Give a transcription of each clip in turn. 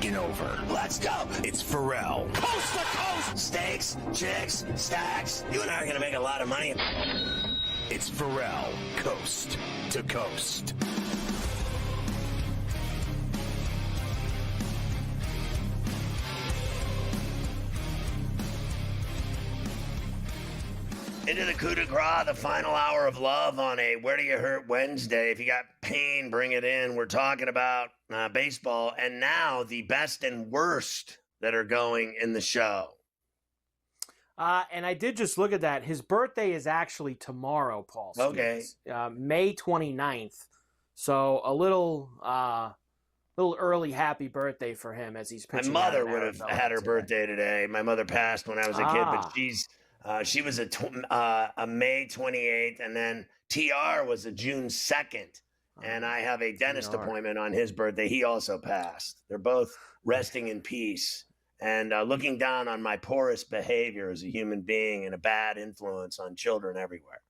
taking over. Let's go. It's Ferrall. Coast to coast. Steaks, chicks, stacks. You and I are going to make a lot of money. It's Ferrall, coast to coast. Into the coup de grace, the final hour of love on a Where Do You Hurt Wednesday. If you got pain, bring it in. We're talking about baseball and now the best and worst that are going in the show. And I did just look at that. His birthday is actually tomorrow, Paul. Okay. May 29th. So a little early happy birthday for him as he's pitching. My mother would have had her birthday today. My mother passed when I was a kid, but she was a May 28th, and then TR was a June 2nd. And I have a dentist appointment on his birthday. He also passed. They're both resting in peace and looking down on my poorest behavior as a human being and a bad influence on children everywhere.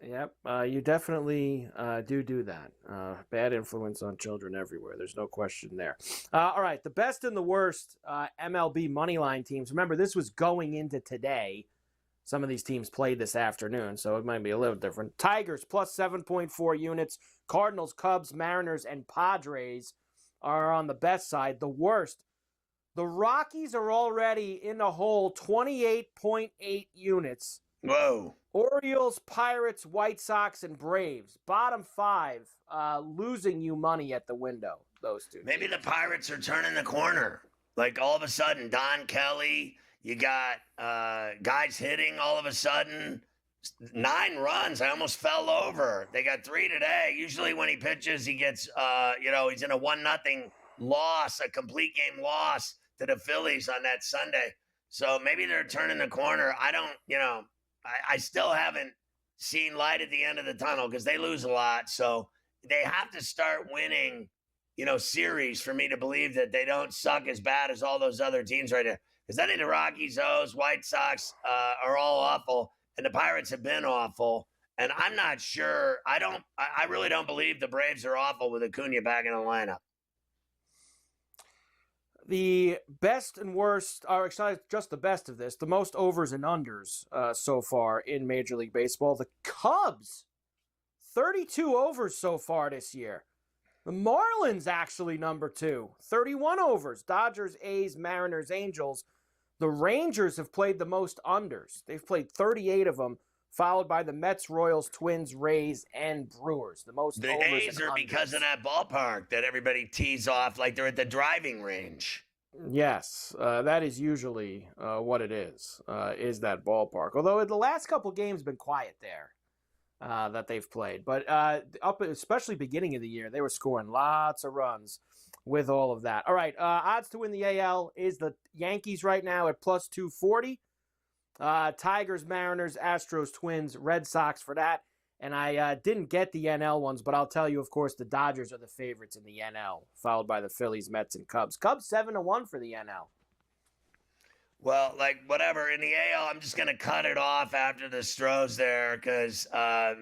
Yep, you definitely do that. Bad influence on children everywhere. There's no question there. All right, the best and the worst MLB moneyline teams. Remember, this was going into today. Some of these teams played this afternoon, so it might be a little different. Tigers plus 7.4 units. Cardinals, Cubs, Mariners, and Padres are on the best side. The worst, the Rockies are already in the hole, 28.8 units. Whoa. Orioles, Pirates, White Sox, and Braves. Bottom five, losing you money at the window, those two. Maybe the Pirates are turning the corner. Like all of a sudden, Don Kelly, you got guys hitting all of a sudden. 9 runs. I almost fell over. They got 3 today. Usually when he pitches, he gets, he's in a 1-0 loss, a complete game loss to the Phillies on that Sunday. So maybe they're turning the corner. I still haven't seen light at the end of the tunnel because they lose a lot. So they have to start winning, series for me to believe that they don't suck as bad as all those other teams right there. Because I think the Rockies, O's, White Sox are all awful, and the Pirates have been awful. And I'm not sure. I really don't believe the Braves are awful with Acuna back in the lineup. The best and worst are actually just the best of this. The most overs and unders so far in Major League Baseball. The Cubs, 32 overs so far this year. The Marlins actually number 2, 31 overs. Dodgers, A's, Mariners, Angels. The Rangers have played the most unders. They've played 38 of them, followed by the Mets, Royals, Twins, Rays, and Brewers. The most overs and A's are unders. because of that ballpark that everybody tees off like they're at the driving range. Yes, that is usually what it is that ballpark. Although the last couple games have been quiet there that they've played. But especially beginning of the year, they were scoring lots of runs with all of that. All right, odds to win the AL is the Yankees right now at plus 240. Tigers, Mariners, Astros, Twins, Red Sox for that. And I didn't get the NL ones, but I'll tell you, of course, the Dodgers are the favorites in the NL, followed by the Phillies, Mets, and Cubs. Cubs 7-1 for the NL. Well, whatever. In the AL, I'm just going to cut it off after the Stros there because I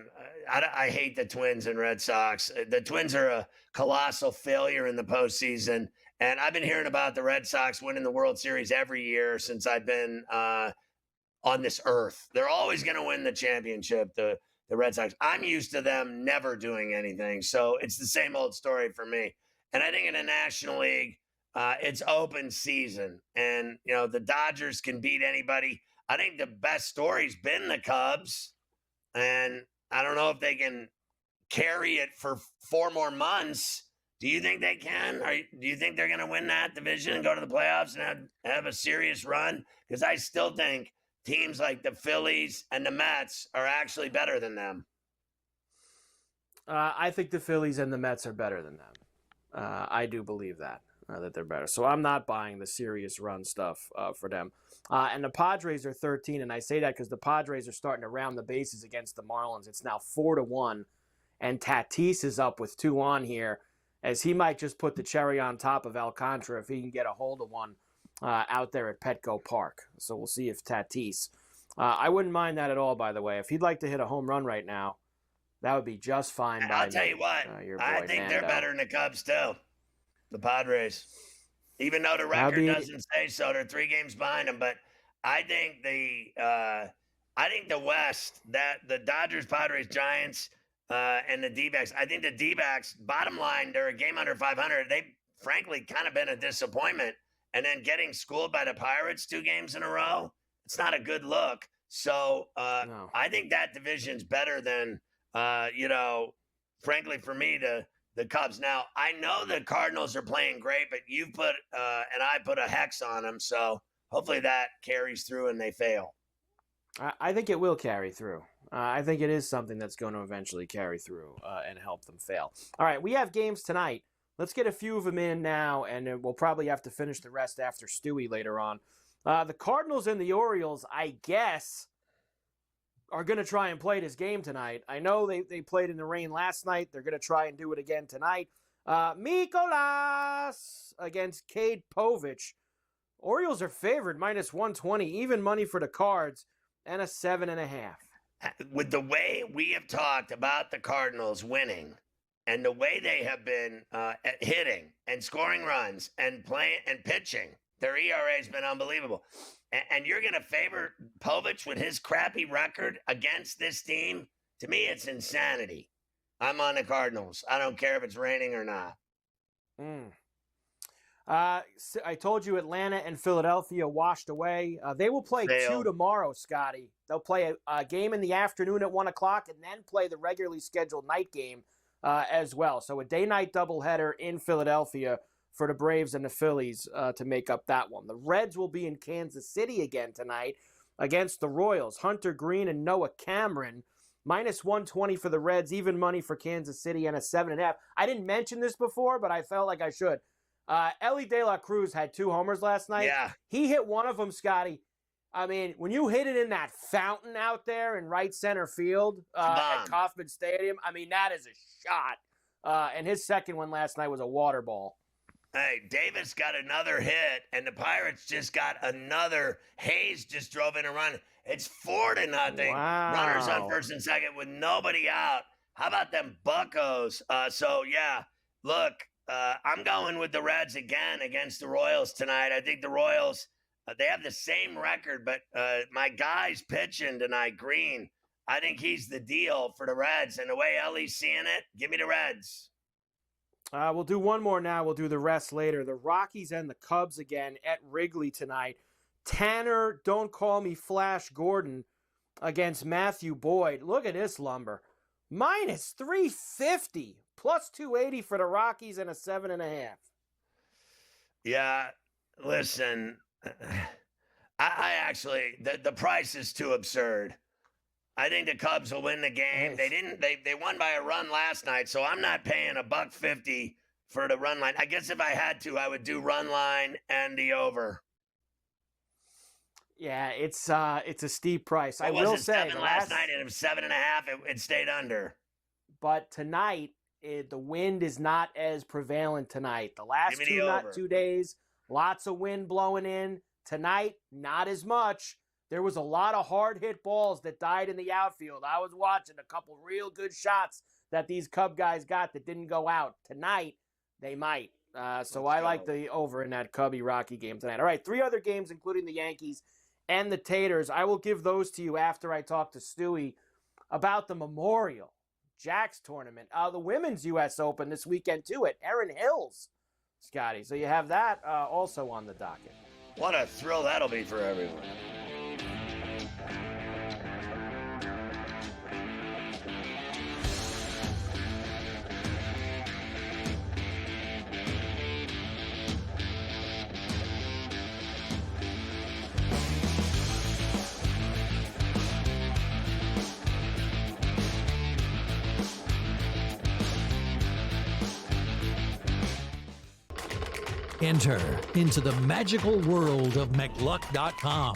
hate the Twins and Red Sox. The Twins are a colossal failure in the postseason, and I've been hearing about the Red Sox winning the World Series every year since I've been on this earth. They're always going to win the championship, the Red Sox. I'm used to them never doing anything, so it's the same old story for me. And I think in the National League, it's open season, and the Dodgers can beat anybody. I think the best story's been the Cubs, and I don't know if they can carry it for 4 more months. Do you think they can? Do you think they're going to win that division and go to the playoffs and have a serious run? Because I still think teams like the Phillies and the Mets are actually better than them. I think the Phillies and the Mets are better than them. I do believe that they're better. So I'm not buying the serious run stuff for them. And the Padres are 13, and I say that because the Padres are starting to round the bases against the Marlins. It's now 4-1, and Tatis is up with 2 on here, as he might just put the cherry on top of Alcantara if he can get a hold of one out there at Petco Park. So we'll see if Tatis. I wouldn't mind that at all, by the way. If he'd like to hit a home run right now, that would be just fine. I'll tell you what, I think they're better than the Cubs, too. The Padres. Even though the record doesn't say so. They're 3 games behind them. But I think the West, that the Dodgers, Padres, Giants, and the D-backs. I think the D-backs, bottom line, they're a game under 500. They've frankly kind of been a disappointment. And then getting schooled by the Pirates 2 games in a row, it's not a good look. So No. I think that division's better than, frankly, for me, the Cubs. Now, I know the Cardinals are playing great, but you put and I put a hex on them. So hopefully that carries through and they fail. I think it will carry through. I think it is something that's going to eventually carry through and help them fail. All right, we have games tonight. Let's get a few of them in now, and we'll probably have to finish the rest after Stewie later on. The Cardinals and the Orioles, I guess, are going to try and play this game tonight. I know they played in the rain last night. They're going to try and do it again tonight. Mikolas against Cade Povich. Orioles are favored, minus 120, even money for the Cards, and a 7.5. With the way we have talked about the Cardinals winning and the way they have been hitting and scoring runs and playing and pitching, their ERA has been unbelievable. And you're going to favor Povich with his crappy record against this team? To me, it's insanity. I'm on the Cardinals. I don't care if it's raining or not. I told you Atlanta and Philadelphia washed away. They will play 2 tomorrow, Scotty. They'll play a game in the afternoon at 1 o'clock and then play the regularly scheduled night game as well. So a day-night doubleheader in Philadelphia for the Braves and the Phillies to make up that one. The Reds will be in Kansas City again tonight against the Royals. Hunter Green and Noah Cameron, minus 120 for the Reds, even money for Kansas City, and a 7.5. I didn't mention this before, but I felt like I should. Ellie De La Cruz had 2 homers last night. Yeah. He hit one of them, Scotty. I mean, when you hit it in that fountain out there in right center field at Kauffman Stadium, I mean, that is a shot. And his second one last night was a water ball. Hey, Davis got another hit, and the Pirates just got another. Hayes just drove in a run. It's 4-0. Wow. Runners on first and second with nobody out. How about them Buccos? Look, I'm going with the Reds again against the Royals tonight. I think the Royals, they have the same record, but my guy's pitching tonight, Green. I think he's the deal for the Reds. And the way Ellie's seeing it, give me the Reds. We'll do one more now. We'll do the rest later. The Rockies and the Cubs again at Wrigley tonight. Tanner, don't call me Flash Gordon against Matthew Boyd. Look at this lumber. Minus 350, plus 280 for the Rockies and a 7.5. Yeah, listen, I actually, the price is too absurd. I think the Cubs will win the game. Nice. They won by a run last night, so I'm not paying $1.50 for the run line. I guess if I had to, I would do run line and the over. Yeah, it's a steep price. What I was will it, say 7 last night, and it was 7.5. It stayed under. But tonight, the wind is not as prevalent tonight. The last Give me the over. 2 days, lots of wind blowing in. Tonight, not as much. There was a lot of hard-hit balls that died in the outfield. I was watching a couple real good shots that these Cub guys got that didn't go out. Tonight, they might. So I like the over in that Cubby-Rocky game tonight. All right, 3 other games, including the Yankees and the Taters. I will give those to you after I talk to Stewie about the Memorial Jacks tournament. The Women's U.S. Open this weekend, too, at Erin Hills, Scotty. So you have that also on the docket. What a thrill that'll be for everyone. Enter into the magical world of McLuck.com,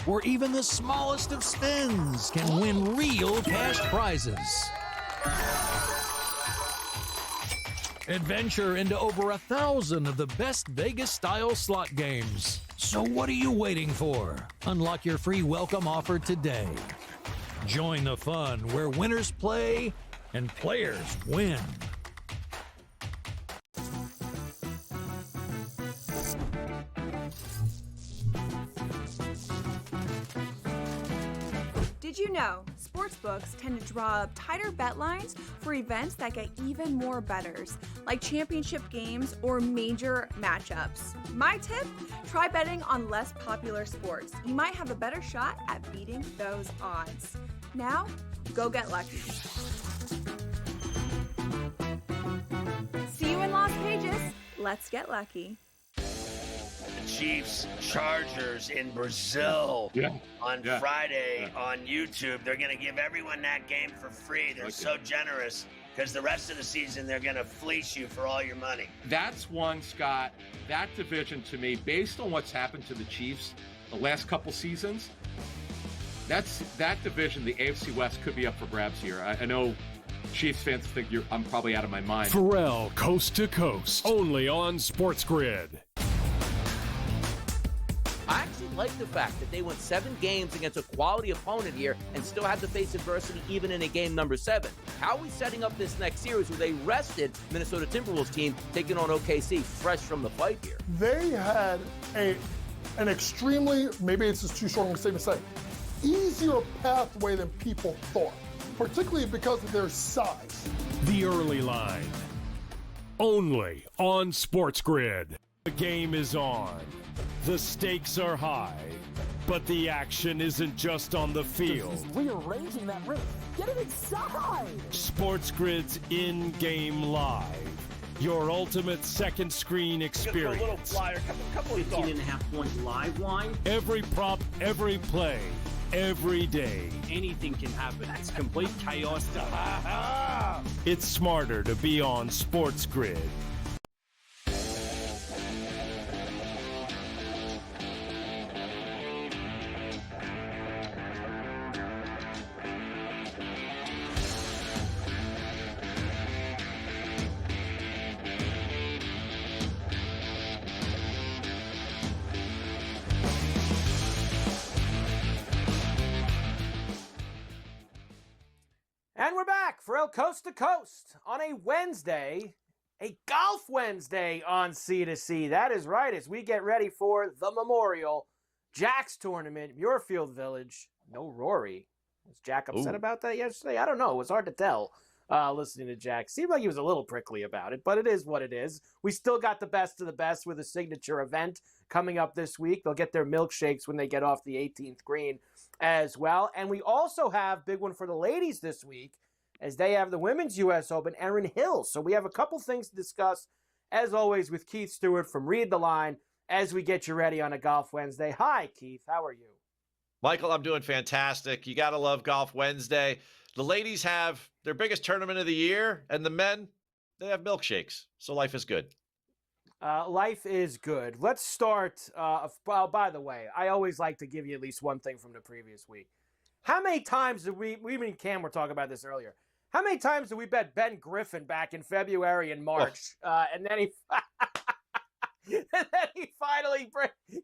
where even the smallest of spins can win real cash prizes. Adventure into over 1,000 of the best Vegas-style slot games. So what are you waiting for? Unlock your free welcome offer today. Join the fun where winners play and players win. Did you know sportsbooks tend to draw up tighter bet lines for events that get even more bettors, like championship games or major matchups? My tip, try betting on less popular sports. You might have a better shot at beating those odds. Now, go get lucky. See you in Las Vegas. Let's get lucky. Chiefs Chargers in Brazil on Friday on YouTube. They're going to give everyone that game for free. They're so generous because the rest of the season they're going to fleece you for all your money. That's one, Scott. That division to me, based on what's happened to the Chiefs the last couple seasons, that division, the AFC West, could be up for grabs here. I know Chiefs fans think I'm probably out of my mind. Ferrall, Coast to Coast, only on SportsGrid. I actually like the fact that they went 7 games against a quality opponent here and still had to face adversity even in a game number 7. How are we setting up this next series where they rested Minnesota Timberwolves team taking on OKC fresh from the fight here? They had an extremely, maybe it's just too short of a statement to say, easier pathway than people thought, particularly because of their size. The early line, only on SportsGrid. The game is on. The stakes are high, but the action isn't just on the field. He's rearranging that ring. Get it inside! SportsGrid's in-game live. Your ultimate second screen experience. A little flyer, couple 15.5 point live line. Every prop, every play, every day. Anything can happen. That's complete chaos. It's smarter to be on SportsGrid. And we're back for El Coast to Coast on a Wednesday, a Golf Wednesday on C2C. That is right, as we get ready for the Memorial Jack's Tournament, Muirfield Village. No Rory. Was Jack upset about that yesterday? I don't know. It was hard to tell listening to Jack. Seemed like he was a little prickly about it, but it is what it is. We still got the best of the best with a signature event coming up this week. They'll get their milkshakes when they get off the 18th green as well. And we also have big one for the ladies this week as they have the Women's U.S. Open, Erin Hills. So we have a couple things to discuss, as always, with Keith Stewart from Read the Line as we get you ready on a Golf Wednesday. Hi, Keith. How are you? Michael, I'm doing fantastic. You got to love Golf Wednesday. The ladies have their biggest tournament of the year, and the men, they have milkshakes. So life is good. Life is good. Let's start. Well, by the way, I always like to give you at least one thing from the previous week. How many times did we and Cam were talking about this earlier. How many times did we bet Ben Griffin back in February and March? And then he finally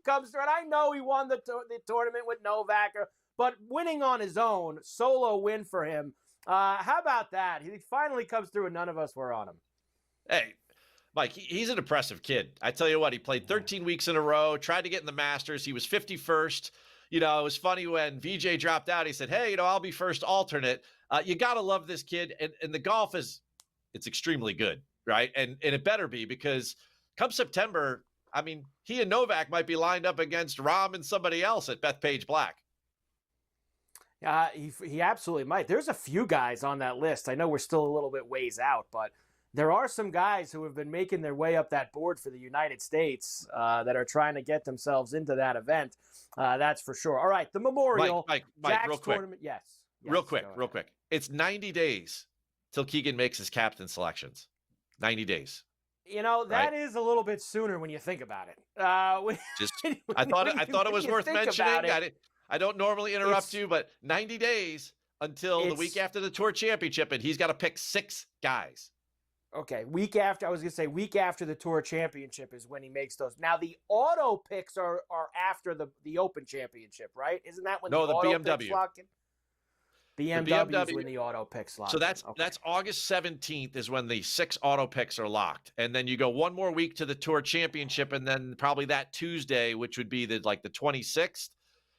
comes through. And I know he won the tournament with Novak, but winning on his own, solo win for him. How about that? He finally comes through and none of us were on him. Hey, Mike, he's an impressive kid. I tell you what, he played 13 weeks in a row, tried to get in the Masters. He was 51st. You know, it was funny when VJ dropped out. He said, hey, I'll be first alternate. You got to love this kid. And the golf it's extremely good, right? And it better be, because come September, I mean, he and Novak might be lined up against Rahm and somebody else at Bethpage Black. He absolutely might. There's a few guys on that list. I know we're still a little bit ways out, but there are some guys who have been making their way up that board for the United States that are trying to get themselves into that event. That's for sure. All right, the Memorial. Mike, Jack's real quick. Tournament. Yes. Real quick. It's 90 days till Keegan makes his captain selections. 90 days. You know, that is a little bit sooner when you think about it. I thought it was worth mentioning. I don't normally interrupt you, but 90 days until the week after the Tour Championship, and he's got to pick 6 guys. Okay, week after the Tour Championship is when he makes those. Now, the auto picks are after the Open Championship, right? Isn't that when the auto BMW. picks lock in? BMW is when the auto picks lock. So that's August 17th is when the 6 auto picks are locked. And then you go one more week to the Tour Championship, and then probably that Tuesday, which would be the 26th,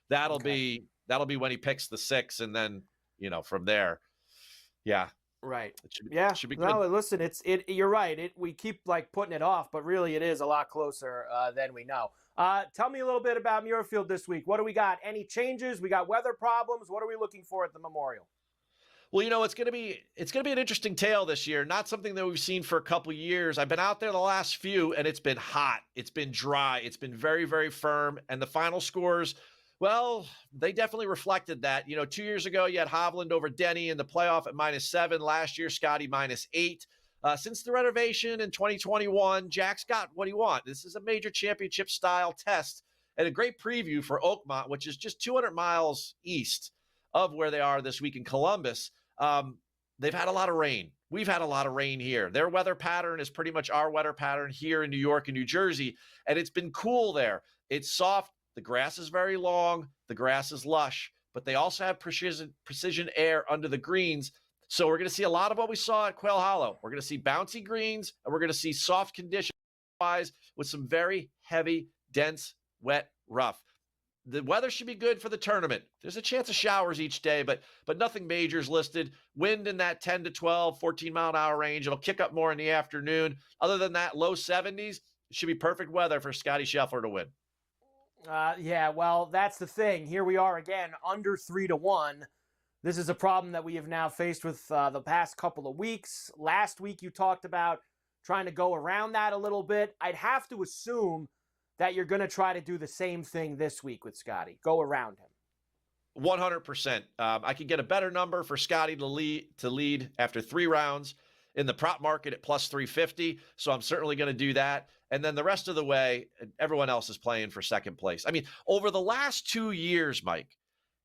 that'll be when he picks the 6, and then, from there. Yeah. Right. It should be good. No, listen, you're right. We keep putting it off, but really it is a lot closer than we know. Tell me a little bit about Muirfield this week. What do we got? Any changes? We got weather problems. What are we looking for at the Memorial? Well, it's going to be an interesting tale this year. Not something that we've seen for a couple of years. I've been out there the last few, and it's been hot. It's been dry. It's been very, very firm. And the final scores, well, they definitely reflected that. 2 years ago, you had Hovland over Denny in the playoff at -7. Last year, Scotty -8. Since the renovation in 2021, Jack's got what he wants. This is a major championship-style test and a great preview for Oakmont, which is just 200 miles east of where they are this week in Columbus. They've had a lot of rain. We've had a lot of rain here. Their weather pattern is pretty much our weather pattern here in New York and New Jersey, and it's been cool there. It's soft. The grass is very long. The grass is lush, but they also have precision air under the greens. So we're going to see a lot of what we saw at Quail Hollow. We're going to see bouncy greens, and we're going to see soft conditions with some very heavy, dense, wet, rough. The weather should be good for the tournament. There's a chance of showers each day, but nothing major is listed. Wind in that 10 to 12, 14-mile-an-hour range. It'll kick up more in the afternoon. Other than that, low 70s. It should be perfect weather for Scotty Scheffler to win. Yeah, well, that's the thing. Here we are again, under 3-1. This is a problem that we have now faced with the past couple of weeks. Last week, you talked about trying to go around that a little bit. I'd have to assume that you're going to try to do the same thing this week with Scotty. Go around him. 100%. I could get a better number for Scotty to lead after 3 rounds in the prop market at +350. So I'm certainly going to do that. And then the rest of the way, everyone else is playing for second place. I mean, over the last 2 years, Mike,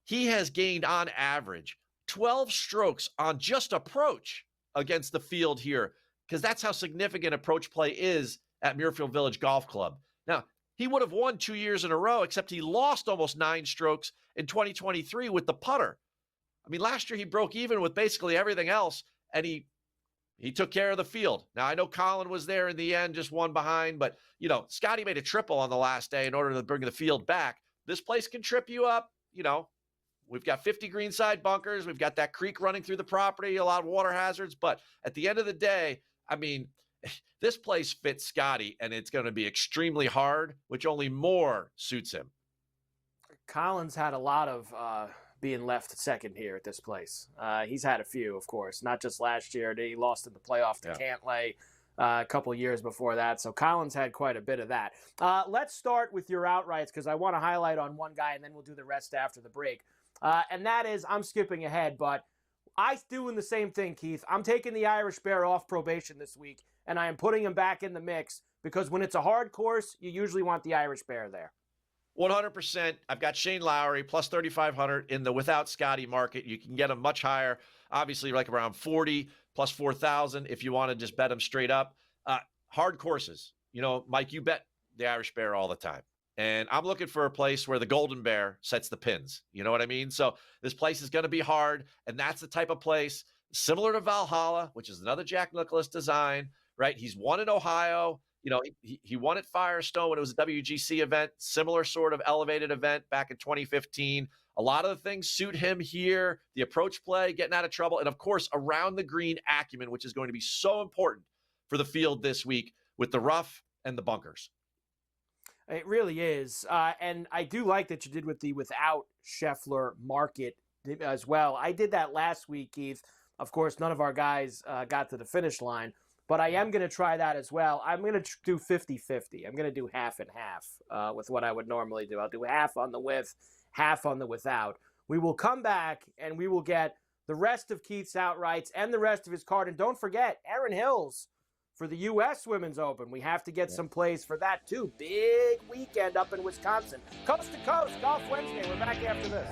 he has gained on average 12 strokes on just approach against the field here, because that's how significant approach play is at Muirfield Village Golf Club. Now, he would have won 2 years in a row, except he lost almost 9 strokes in 2023 with the putter. I mean, last year he broke even with basically everything else, and he took care of the field. Now, I know Colin was there in the end, just one behind, but, Scotty made a triple on the last day in order to bring the field back. This place can trip you up. We've got 50 greenside bunkers. We've got that creek running through the property, a lot of water hazards. But at the end of the day, I mean, this place fits Scotty, and it's going to be extremely hard, which only more suits him. Colin's had a lot of being left second here at this place. He's had a few, of course, not just last year. He lost in the playoff to Cantlay a couple of years before that. So Colin's had quite a bit of that. Let's start with your outrights, because I want to highlight on one guy, and then we'll do the rest after the break. And that is, I'm skipping ahead, but I'm doing the same thing, Keith. I'm taking the Irish Bear off probation this week, and I am putting him back in the mix, because when it's a hard course, you usually want the Irish Bear there. 100%. I've got Shane Lowry plus 3,500 in the without Scotty market. You can get him much higher, obviously like around 40 plus 4,000 if you want to just bet him straight up. Hard courses. Mike, you bet the Irish Bear all the time. And I'm looking for a place where the Golden Bear sets the pins. You know what I mean? So this place is going to be hard, and that's the type of place similar to Valhalla, which is another Jack Nicklaus design, right? He's won in Ohio. He won at Firestone when it was a WGC event, similar sort of elevated event back in 2015. A lot of the things suit him here, the approach play, getting out of trouble, and of course, around the green acumen, which is going to be so important for the field this week with the rough and the bunkers. It really is. And I do like that you did with the without Scheffler market as well. I did that last week, Keith. Of course, none of our guys got to the finish line, but I am going to try that as well. I'm going to do 50-50. I'm going to do half and half with what I would normally do. I'll do half on the with, half on the without. We will come back and we will get the rest of Keith's outrights and the rest of his card. And don't forget, Erin Hills for the U.S. Women's Open. We have to get some plays for that, too. Big weekend up in Wisconsin. Coast to Coast, Golf Wednesday. We're back after this.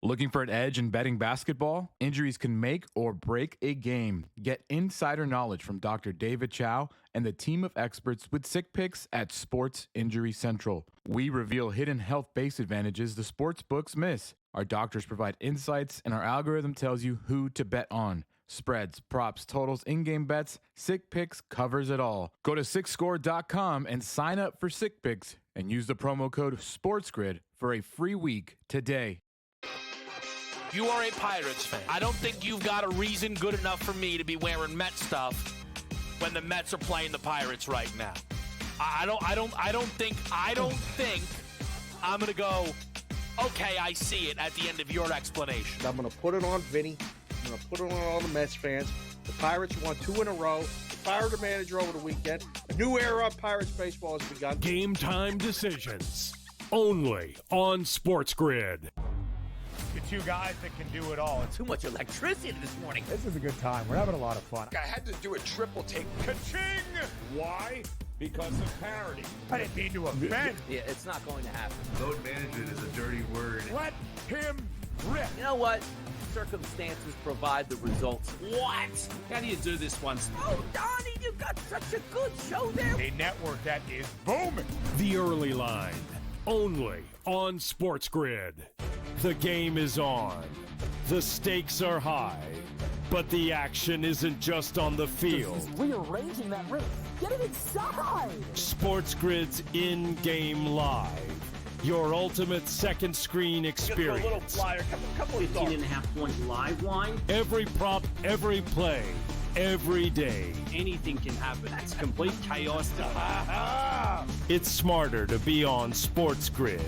Looking for an edge in betting basketball? Injuries can make or break a game. Get insider knowledge from Dr. David Chow and the team of experts with Sick Picks at Sports Injury Central. We reveal hidden health-based advantages the sports books miss. Our doctors provide insights, and our algorithm tells you who to bet on. Spreads, props, totals, in-game bets, Sick Picks covers it all. Go to SickScore.com and sign up for Sick Picks and use the promo code SportsGrid for a free week today. You are a Pirates fan. I don't think you've got a reason good enough for me to be wearing Met stuff when the Mets are playing the Pirates right now. I don't think I'm gonna go, okay, I see it at the end of your explanation. I'm gonna put it on Vinny. I'm gonna put it on all the Mets fans. The Pirates won 2 in a row. They fired the manager over the weekend. A new era of Pirates baseball has begun. Game time decisions. Only on SportsGrid. The two guys that can do it all. Too much electricity this morning. This is a good time. We're having a lot of fun. I had to do a triple take. Ka-ching! Why? Because of parity. I didn't mean to offend. Yeah, it's not going to happen. Load management is a dirty word. Let him rip. You know what? Circumstances provide the results. What? How do you do this once? Oh, Donnie, you got such a good show there. A network that is booming. The Early Line. Only on SportsGrid. The game is on. The stakes are high. But the action isn't just on the field. He's rearranging that ring. Get it inside! SportsGrid's in-game live. Your ultimate second screen experience. Just a little flyer, couple of 15.5-point live line. Every prop, every play, every day. Anything can happen. That's complete chaos. It's smarter to be on SportsGrid.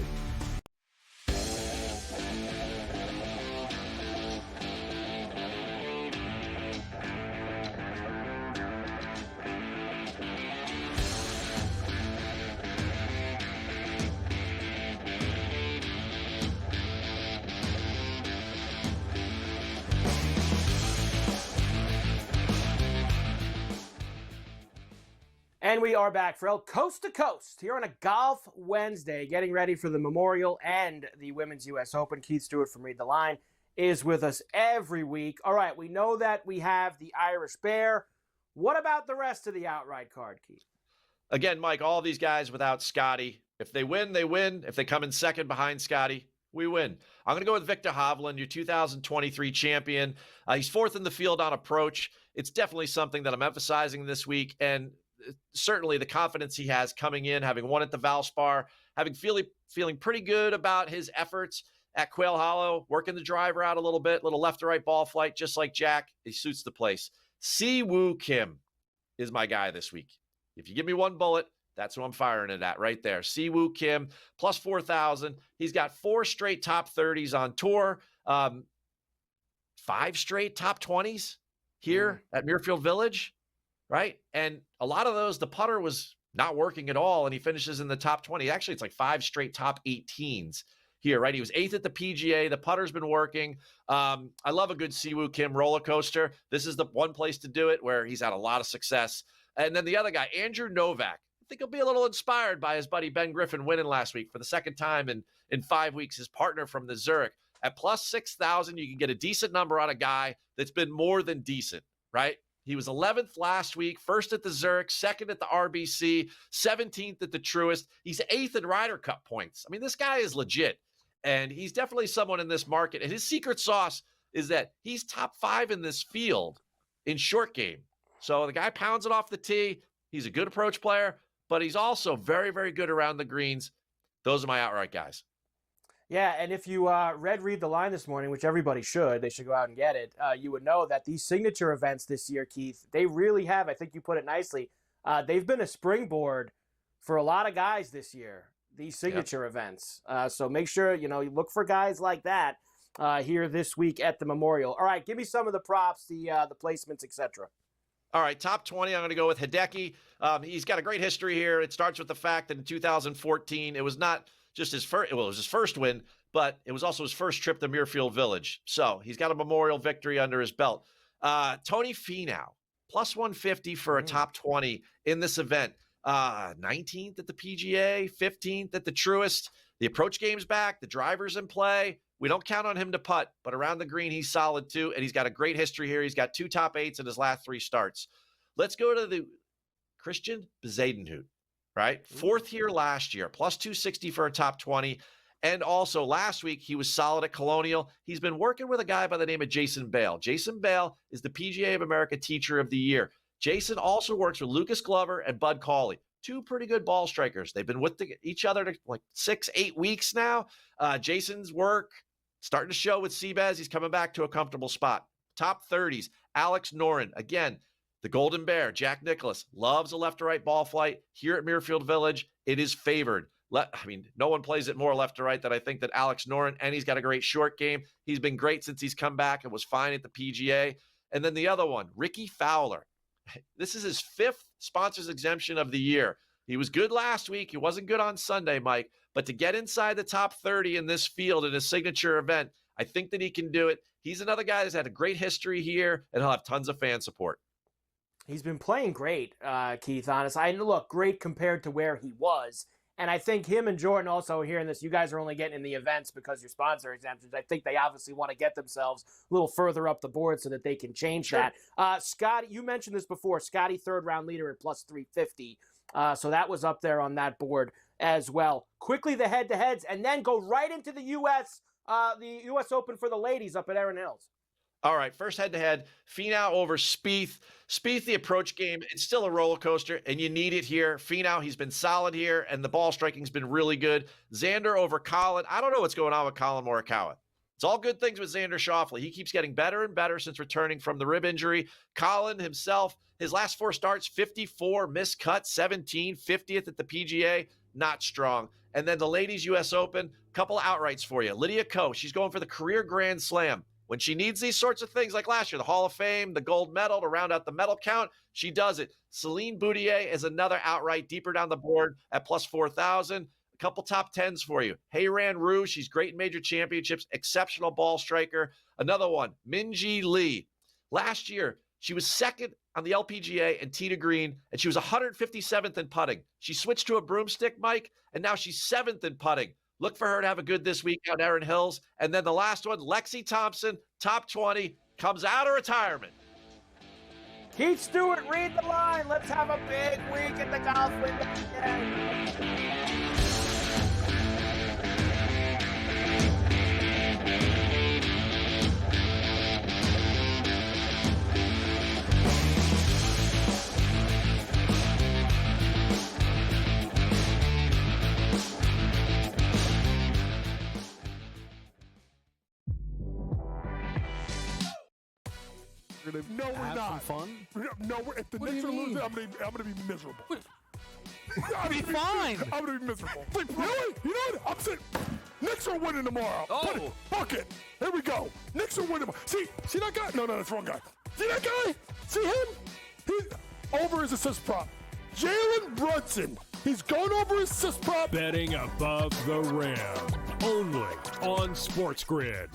And we are back, Ferrall, coast to coast, here on a Golf Wednesday, getting ready for the Memorial and the Women's U.S. Open. Keith Stewart from Read the Line is with us every week. All right, we know that we have the Irish Bear. What about the rest of the outright card, Keith? Again, Mike, all these guys without Scotty. If they win, they win. If they come in second behind Scotty, we win. I'm going to go with Victor Hovland, your 2023 champion. He's fourth in the field on approach. It's definitely something that I'm emphasizing this week, and certainly the confidence he has coming in, having won at the Valspar, feeling pretty good about his efforts at Quail Hollow, working the driver out a little bit, little left to right ball flight, just like Jack. He suits the place. Si-Woo Kim is my guy this week. If you give me one bullet, that's who I'm firing it at right there. Si-Woo Kim, plus 4,000. He's got 4 straight top 30s on tour, 5 straight top 20s here at Muirfield Village. Right? And a lot of those, the putter was not working at all, and he finishes in the top 20. Actually, it's like 5 straight top 18s here, right? He was 8th at the PGA. The putter's been working. I love a good Si-Woo Kim roller coaster. This is the one place to do it where he's had a lot of success. And then the other guy, Andrew Novak. I think he'll be a little inspired by his buddy Ben Griffin winning last week for the second time in 5 weeks, his partner from the Zurich. At plus 6,000, you can get a decent number on a guy that's been more than decent, right? He was 11th last week, first at the Zurich, second at the RBC, 17th at the Truist. He's 8th in Ryder Cup points. I mean, this guy is legit, and he's definitely someone in this market. And his secret sauce is that he's top 5 in this field in short game. So the guy pounds it off the tee. He's a good approach player, but he's also very, very good around the greens. Those are my outright guys. Yeah, and if you read the Line this morning, which everybody should, they should go out and get it, you would know that these signature events this year, Keith, they really have, I think you put it nicely, they've been a springboard for a lot of guys this year, these signature events. So make sure, you look for guys like that here this week at the Memorial. All right, give me some of the props, the placements, etc. All right, top 20, I'm going to go with Hideki. He's got a great history here. It starts with the fact that in 2014, it was not just his first, well, it was his first win, but it was also his first trip to Muirfield Village. So he's got a Memorial victory under his belt. Tony Finau, plus 150 for a top 20 in this event. 19th at the PGA, 15th at the Truist. The approach game's back. The driver's in play. We don't count on him to putt, but around the green, he's solid too, and he's got a great history here. He's got 2 top 8s in his last 3 starts. Let's go to the Christian Bezuidenhout, right? 4th here last year, plus 260 for a top 20. And also last week, he was solid at Colonial. He's been working with a guy by the name of Jason Bale. Jason Bale is the PGA of America Teacher of the Year. Jason also works with Lucas Glover and Bud Cauley, 2 pretty good ball strikers. They've been with each other like 6-8 weeks now. Jason's work starting to show with Seabass. He's coming back to a comfortable spot. Top 30s, Alex Noren. Again, the Golden Bear, Jack Nicklaus, loves a left to right ball flight. Here at Muirfield Village, it is favored. No one plays it more left to right than I think that Alex Noren, and he's got a great short game. He's been great since he's come back and was fine at the PGA. And then the other one, Ricky Fowler. This is his 5th sponsors exemption of the year. He was good last week. He wasn't good on Sunday, Mike. But to get inside the top 30 in this field in his signature event, I think that he can do it. He's another guy that's had a great history here, and he'll have tons of fan support. He's been playing great, Keith, honestly. Look, great compared to where he was. And I think him and Jordan also hearing this, you guys are only getting in the events because you're sponsor exemptions. I think they obviously want to get themselves a little further up the board so that they can change that. Scotty, you mentioned this before. Scotty, 3rd round leader at plus 350. So that was up there on that board as well. Quickly, the head-to-heads, and then go right into the U.S. Open for the ladies up at Erin Hills. All right, first head-to-head, Finau over Spieth. Spieth, the approach game, it's still a roller coaster, and you need it here. Finau, he's been solid here, and the ball striking's been really good. Xander over Colin. I don't know what's going on with Colin Morikawa. It's all good things with Xander Schauffele. He keeps getting better and better since returning from the rib injury. Colin himself, his last 4 starts, 54, missed cut, 17, 50th at the PGA, not strong. And then the ladies' U.S. Open, couple outrights for you. Lydia Ko, she's going for the career Grand Slam. When she needs these sorts of things like last year, the Hall of Fame, the gold medal to round out the medal count, she does it. Celine Boutier is another outright deeper down the board at plus 4,000. A couple top 10s for you. Heyran Rue, she's great in major championships, exceptional ball striker. Another one, Minjee Lee. Last year, she was 2nd on the LPGA and tee to green, and she was 157th in putting. She switched to a broomstick, Mike, and now she's 7th in putting. Look for her to have a good this week out Erin Hills. And then the last one, Lexi Thompson, top 20, comes out of retirement. Keith Stewart, read the line. Let's have a big week at the golf window again. No, we're not. Fun? No, if the Knicks are losing, I'm gonna be miserable. I'll be fine. I'm gonna be miserable. But really? You know what? I'm saying Knicks are winning tomorrow. Oh. Fuck it. Here we go. Knicks are winning tomorrow. See that guy? No, that's the wrong guy. See that guy? See him? He's over his assist prop. Jalen Brunson. He's going over his assist prop. Betting above the rim. Only on SportsGrid.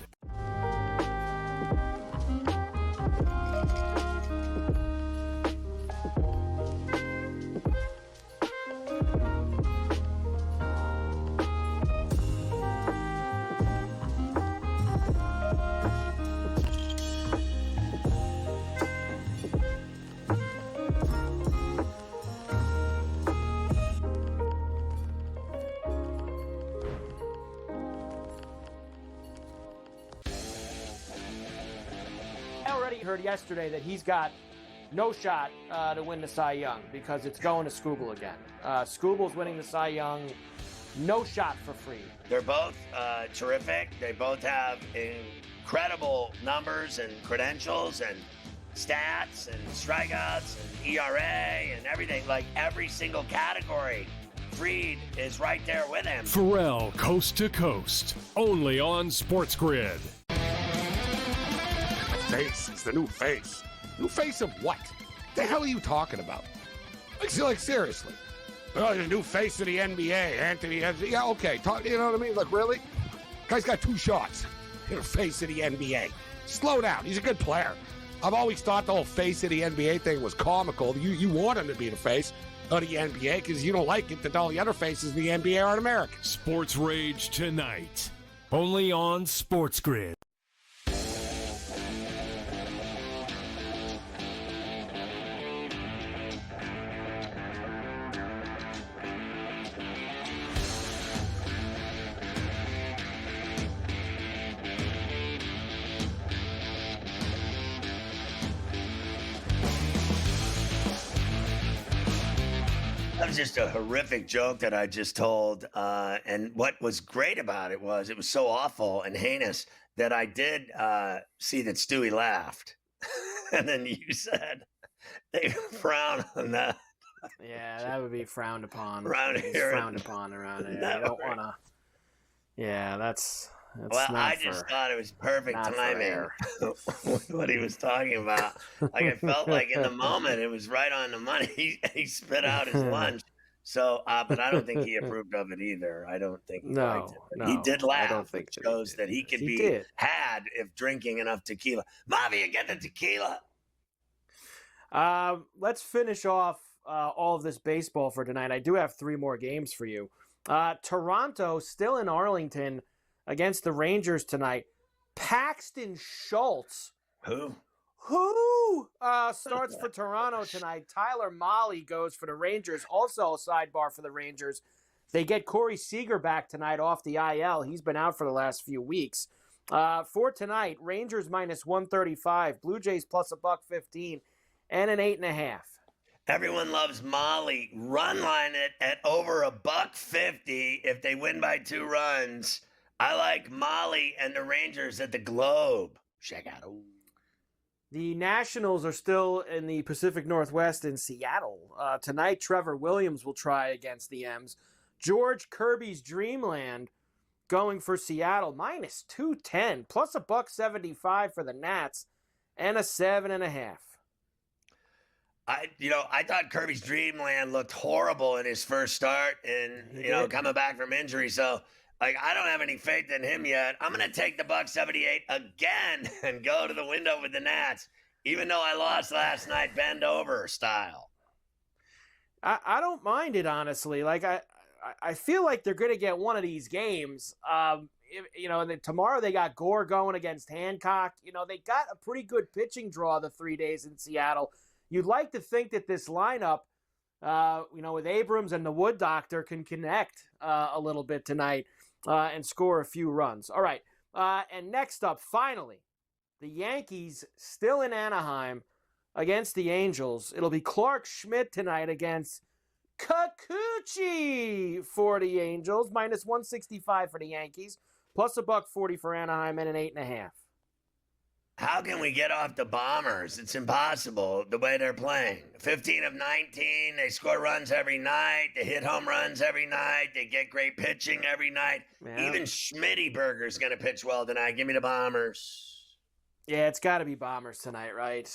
Heard yesterday that he's got no shot to win the Cy Young because it's going to Scooble again. Scooble's winning the Cy Young, no shot for free. They're both terrific. They both have incredible numbers and credentials and stats and strikeouts and ERA and everything, like every single category. Fried is right there with him. Ferrall, coast to coast, only on SportsGrid. Face. He's the new face. New face of what? The hell are you talking about? Like seriously. Oh, the new face of the NBA, Anthony. Yeah, okay. You know what I mean? Like, really? Guy's got 2 shots. You're the face of the NBA. Slow down. He's a good player. I've always thought the whole face of the NBA thing was comical. You want him to be the face of the NBA because you don't like it that all the other faces in the NBA aren't American. Sports Rage tonight Only on SportsGrid. That was just a horrific joke that I just told. And what was great about it was so awful and heinous that I did see that Stewie laughed. And then you said they frown on that. Yeah, that would be frowned upon. Around It's here. frowned upon around here. No. You don't want to. Yeah, that's Well, not I just thought it was perfect not for timing air. with what he was talking about. Like I felt like in the moment it was right on the money. He spit out his lunch. So, but I don't think he approved of it either. I don't think he liked it. But he did laugh. I don't think which shows that he could He be did. had if drinking enough tequila. Mafia, get the tequila. Let's finish off all of this baseball for tonight. I do have 3 more games for you. Toronto still in Arlington against the Rangers tonight. Paxton Schultz. Who starts for Toronto tonight? Tyler Mahle goes for the Rangers. Also a sidebar for the Rangers. They get Corey Seager back tonight off the IL. He's been out for the last few weeks. For tonight, Rangers minus 135, Blue Jays plus $1.15, and an 8.5. Everyone loves Molly. Run line it at over $1.50 if they win by 2 runs. I like Molly and the Rangers at the Globe. Check out. The Nationals are still in the Pacific Northwest in Seattle. Tonight, Trevor Williams will try against the M's. George Kirby's Dreamland going for Seattle, minus 210, plus $1.75 for the Nats, and a 7.5. I thought Kirby's Dreamland looked horrible in his first start and, coming back from injury. So, I don't have any faith in him yet. I'm going to take the $1.78 again and go to the window with the Nats, even though I lost last night, bend over style. I don't mind it, honestly. I feel like they're going to get one of these games. And then tomorrow they got Gore going against Hancock. They got a pretty good pitching draw the 3 days in Seattle. You'd like to think that this lineup, with Abrams and the Wood Doctor, can connect a little bit tonight and score a few runs. All right. And next up, finally, the Yankees still in Anaheim against the Angels. It'll be Clark Schmidt tonight against Kikuchi for the Angels, minus 165 for the Yankees, plus $1.40 for Anaheim, and an 8.5. How can we get off the Bombers? It's impossible the way they're playing. 15 of 19, they score runs every night. They hit home runs every night. They get great pitching every night. Yeah. Even Schmittyburger's going to pitch well tonight. Give me the Bombers. Yeah, it's got to be Bombers tonight, right?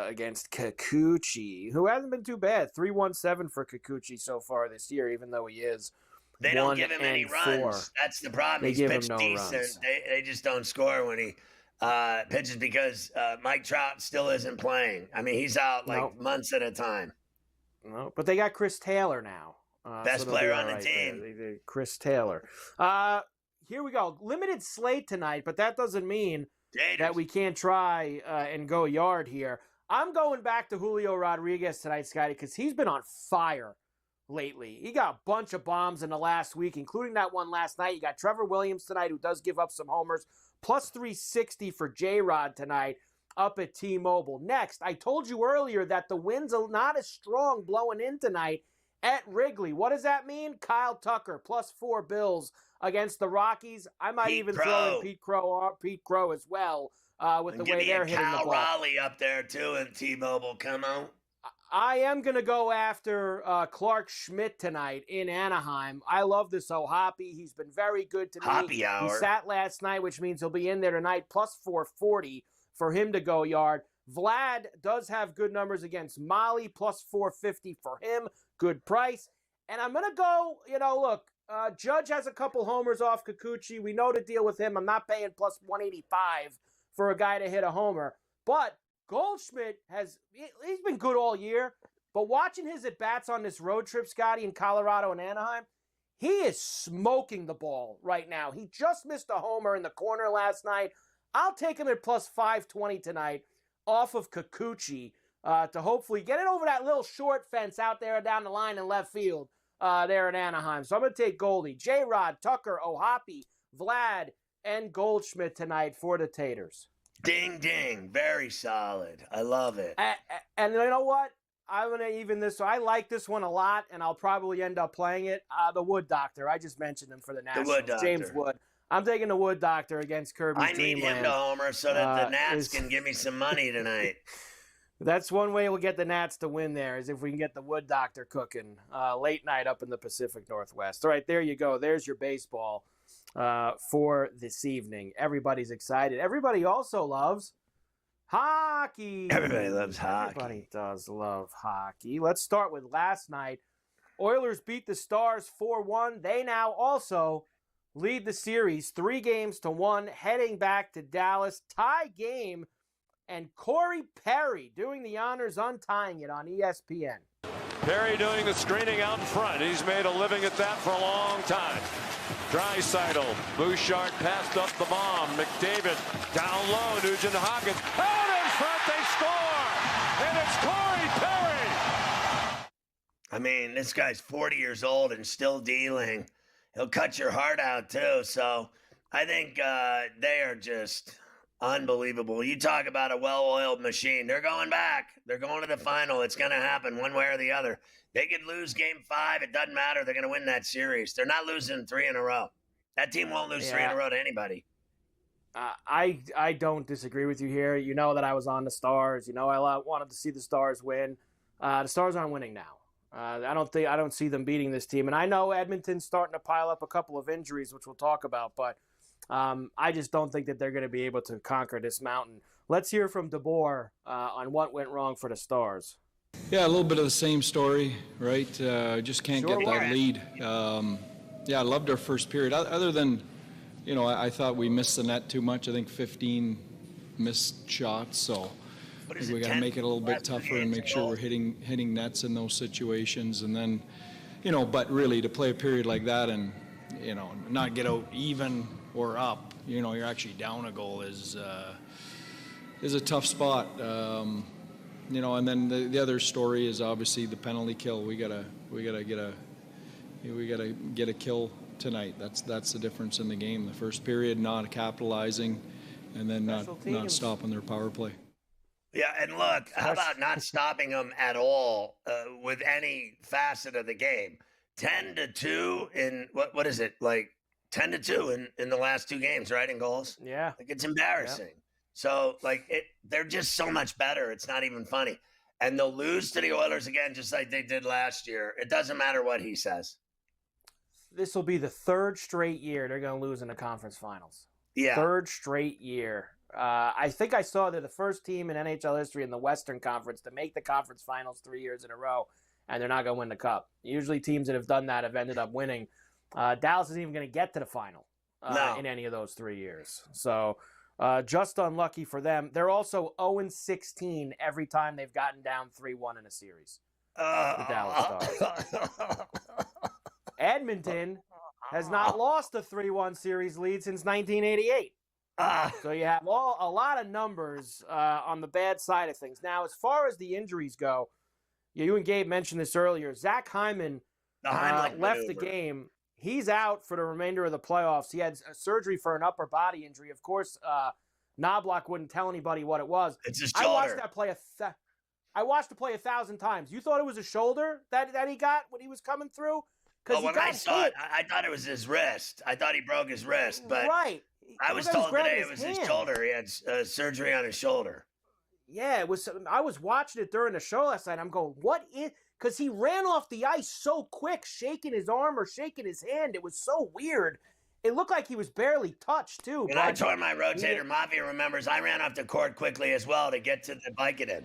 Against Kikuchi, who hasn't been too bad. 3.17 for Kikuchi so far this year, even though he is. They don't give him any runs. That's the problem. He's pitched decent. They just don't score when he pitches because Mike Trout still isn't playing. I mean, he's out months at a time. No, but they got Chris Taylor now. Best player on the team. Chris Taylor. Here we go. Limited slate tonight, but that doesn't mean that we can't try and go yard here. I'm going back to Julio Rodriguez tonight, Scotty, because he's been on fire lately. He got a bunch of bombs in the last week, including that one last night. You got Trevor Williams tonight, who does give up some homers, plus 360 for J-Rod tonight up at T-Mobile. Next, I told you earlier that the winds are not as strong blowing in tonight at Wrigley. What does that mean? Kyle Tucker, plus 4 Bills against the Rockies. I might even throw in Pete Crow as well with the way they're hitting the ball. Cal Raleigh up there too in T-Mobile. Come on. I am going to go after Clark Schmidt tonight in Anaheim. I love this Hoppy. He's been very good to me. Hoppy hour. He sat last night, which means he'll be in there tonight, plus 440 for him to go yard. Vlad does have good numbers against Molly, plus 450 for him. Good price. And I'm going to go, look, Judge has a couple homers off Kikuchi. We know the deal with him. I'm not paying plus 185 for a guy to hit a homer. But Goldschmidt he's been good all year. But watching his at-bats on this road trip, Scotty, in Colorado and Anaheim, he is smoking the ball right now. He just missed a homer in the corner last night. I'll take him at plus 520 tonight off of Kikuchi to hopefully get it over that little short fence out there down the line in left field there in Anaheim. So I'm going to take Goldie, J-Rod, Tucker, Ohapi, Vlad, and Goldschmidt tonight for the Taters. Ding, ding. Very solid. I love it. And you know what? I'm going to even this. So I like this one a lot, and I'll probably end up playing it. The Wood Doctor. I just mentioned him for the Nationals. The Wood Doctor. James Wood. I'm taking the Wood Doctor against Kirby's I need Dreamland. him to homer so that the Nats can give me some money tonight. That's one way we'll get the Nats to win there, is if we can get the Wood Doctor cooking late night up in the Pacific Northwest. All right, there you go. There's your baseball for this evening. Everybody's excited. Everybody also loves hockey. Everybody loves hockey. Everybody does love hockey. Let's start with last night. Oilers beat the Stars 4-1. They now also lead the series 3-1, heading back to Dallas. Tie game, and Corey Perry doing the honors untying it on ESPN. Perry doing the screening out in front. He's made a living at that for a long time. Draisaitl, Bouchard passed up the bomb. McDavid down low. Nugent Hopkins out in front. They score, and it's Corey Perry. I mean, this guy's 40 years old and still dealing. He'll cut your heart out too. So I think they are just unbelievable. You talk about a well-oiled machine. They're going back. They're going to the final. It's going to happen one way or the other. They could lose game 5. It doesn't matter. They're going to win that series. They're not losing 3 in a row. That team won't lose 3 in a row to anybody. I don't disagree with you here. You know that I was on the Stars. You know I wanted to see the Stars win. The Stars aren't winning now. I don't see them beating this team. And I know Edmonton's starting to pile up a couple of injuries, which we'll talk about, but I just don't think that they're going to be able to conquer this mountain. Let's hear from DeBoer on what went wrong for the Stars. Yeah, a little bit of the same story, right? Just can't get that lead. I loved our first period. Other than, I thought we missed the net too much. I think 15 missed shots, so I think we got to make it a little bit tougher and make sure we're hitting nets in those situations. And then, but really to play a period like that and, not get out even or up, you're actually down a goal is a tough spot. And then the other story is obviously the penalty kill. We gotta get a kill tonight. That's the difference in the game. The first period not capitalizing, and then not stopping their power play. Yeah, and look, how about not stopping them at all with any facet of the game? 10-2 in what is it, like 10-2 in the last 2 games, right, in goals? Yeah. Like, it's embarrassing. Yeah. So, they're just so much better. It's not even funny. And they'll lose to the Oilers again, just like they did last year. It doesn't matter what he says. This will be the 3rd straight year they're going to lose in the conference finals. Yeah. 3rd straight year. I think I saw they're the first team in NHL history in the Western Conference to make the conference finals 3 years in a row, and they're not going to win the Cup. Usually teams that have done that have ended up winning. Dallas isn't even going to get to the final in any of those 3 years. So just unlucky for them. They're also 0-16 every time they've gotten down 3-1 in a series. The Dallas Stars. Edmonton has not lost a 3-1 series lead since 1988. So you have a lot of numbers on the bad side of things. Now, as far as the injuries go, you and Gabe mentioned this earlier. Zach Hyman left the game. He's out for the remainder of the playoffs. He had surgery for an upper body injury. Of course, Knobloch wouldn't tell anybody what it was. It's his shoulder. I watched that play I watched the play 1,000 times. You thought it was a shoulder that he got when he was coming through? Oh, when I saw it, I thought it was his wrist. I thought he broke his wrist, but right. I was told today it was his shoulder. He had surgery on his shoulder. Yeah, it was. I was watching it during the show last night. I'm going, what is? Because he ran off the ice so quick, shaking his arm or shaking his hand. It was so weird. It looked like he was barely touched, too. When I tore my rotator, Mafia remembers I ran off the court quickly as well to get to the Vicodin.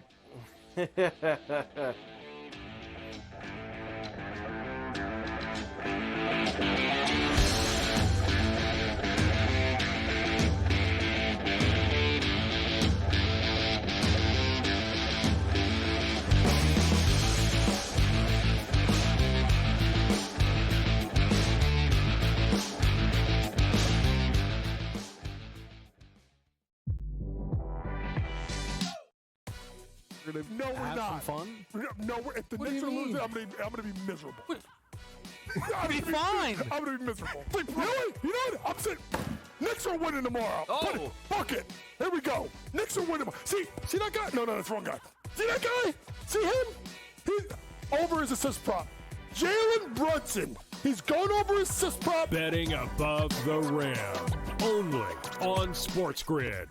No, we're have not. some fun? No, if the What do Knicks you are losing, mean? I'm gonna be miserable. I'll be fine. I'm gonna be miserable. Really? You know what? I'm saying Knicks are winning tomorrow. Oh. Fuck it. Here we go. Knicks are winning tomorrow. See that guy? No, that's the wrong guy. See that guy? See him? He's over his assist prop. Jalen Brunson. He's going over his assist prop. Betting above the rim. Only on SportsGrid.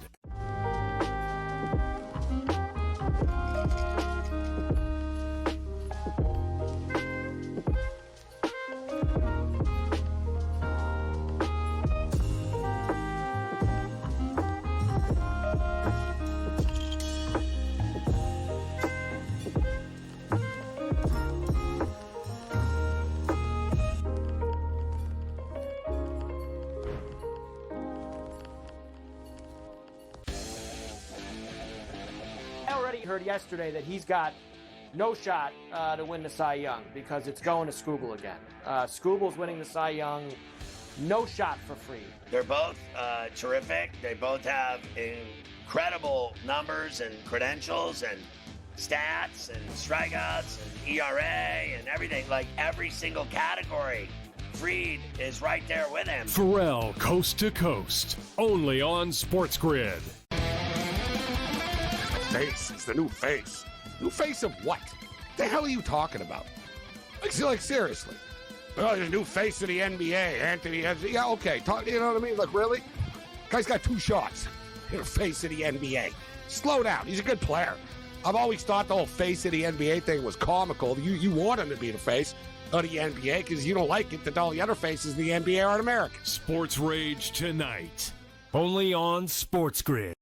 Heard yesterday that he's got no shot to win the Cy Young because it's going to Skubal again. Skubal's winning the Cy Young, no shot for free. They're both terrific. They both have incredible numbers and credentials and stats and strikeouts and ERA and everything, like every single category. Fried is right there with him. Ferrall coast to coast, only on SportsGrid. Face. It's the new face. New face of what? The hell are you talking about? Like seriously. Oh, the new face of the NBA, Anthony. Yeah, okay. You know what I mean? Like, really? Guy's got 2 shots. You're face of the NBA. Slow down. He's a good player. I've always thought the whole face of the NBA thing was comical. You want him to be the face of the NBA because you don't like it that all the other faces of the NBA aren't American. Sports Rage tonight, only on SportsGrid.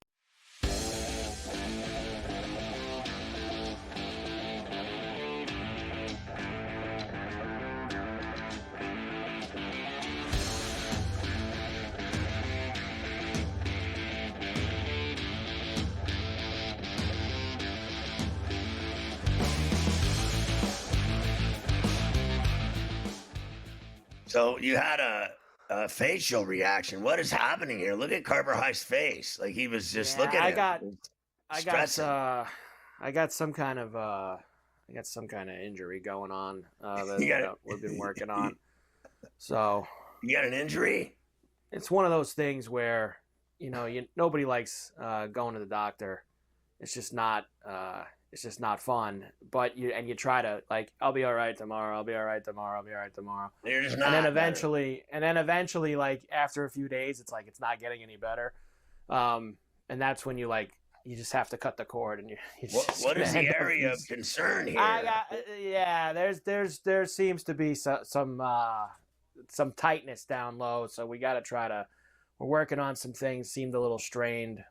So you had a facial reaction. What is happening here? Look at Carver High's face. Like he was just looking at him. I got some kind of injury going on that we've been working on. So you got an injury? It's one of those things where nobody likes going to the doctor. It's just not fun. But you try to, like, I'll be all right tomorrow. I'll be all right tomorrow. I'll be all right tomorrow. You're just not. And then eventually, like after a few days, it's like it's not getting any better. And that's when you just have to cut the cord, and you what is the area of concern here? There seems to be some tightness down low, so we got to try to. We're working on some things. Seemed a little strained,